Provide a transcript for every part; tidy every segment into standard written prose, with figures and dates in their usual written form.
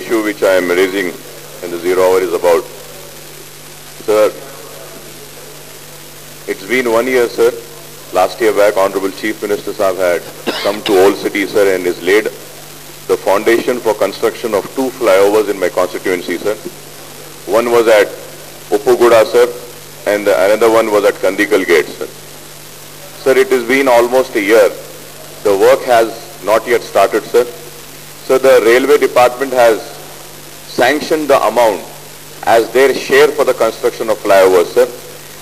issue which I am raising in the 0 hour is about, sir, it's been 1 year, sir. Last year back, Honorable Chief Minister Sahab had come to Old City, sir, and has laid the foundation for construction of 2 flyovers in my constituency, sir. One was at Uppuguda, sir, and another one was at Kandikal Gate, sir. Sir, it has been almost a year. The work has not yet started, sir. So the Railway Department has sanctioned the amount as their share for the construction of flyovers, sir.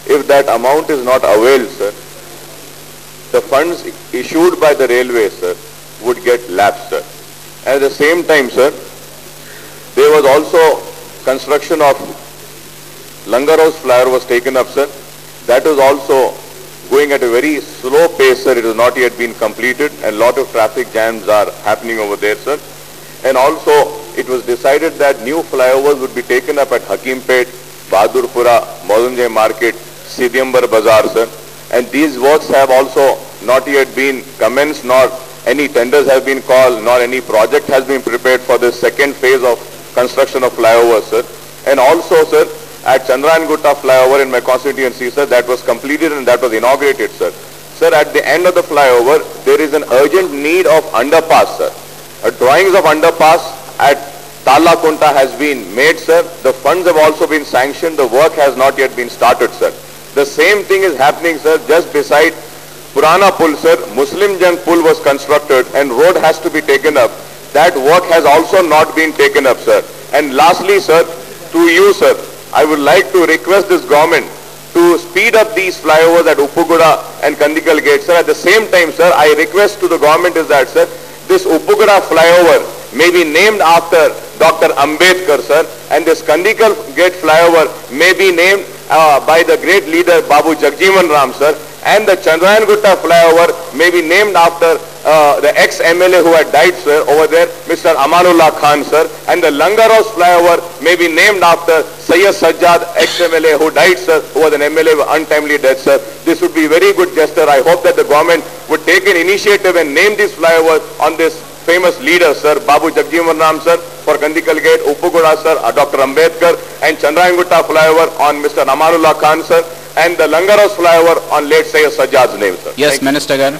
If that amount is not availed, sir, the funds issued by the railway, sir, would get lapsed, sir. At the same time, sir, there was also construction of Langar House flyover was taken up, sir. That is also going at a very slow pace, sir. It has not yet been completed, and a lot of traffic jams are happening over there, sir. And also, it was decided that new flyovers would be taken up at Hakimpet, Bahadurpura, Modunjay Market, Sidyambar Bazaar, sir. And these works have also not yet been commenced, nor any tenders have been called, nor any project has been prepared for the second phase of construction of flyovers, sir. And also, sir, at Chandrayana-Gutta flyover in my constituency, sir, that was completed and that was inaugurated, sir. Sir, at the end of the flyover, there is an urgent need of underpass, sir. Drawings of underpass at Talakunta has been made, sir. The funds have also been sanctioned. The work has not yet been started, sir. The same thing is happening, sir, just beside Purana Pul, sir. Muslim Jang Pul was constructed and road has to be taken up. That work has also not been taken up, sir. And lastly, sir, to you, sir, I would like to request this government to speed up these flyovers at Uppuguda and Kandikal Gate, sir. At the same time, sir, I request to the government is that, sir, this Uppuguda flyover may be named after Dr. Ambedkar, sir, and this Kandikal Gate flyover may be named by the great leader Babu Jagjeevan Ram, sir, and the Chandrayana-Gutta flyover may be named after the ex-MLA who had died, sir, over there, Mr. Amanullah Khan, sir, and the Langar House flyover may be named after Sayyid Sajjad, ex-MLA who died, sir, who was an MLA with untimely death, sir. This would be a very good gesture. I hope that the government would take an initiative and name these flyovers on this famous leader, sir, Babu Jagjeevan Ram, sir, for Kandikal Gate, Uppuguda, sir, Dr. Ambedkar, and Chandrayana-Gutta flyover on Mr. Amanullah Khan, sir, and the Langar House flyover on late Sayyid Sajjad's name, sir. Yes, Minister Garu.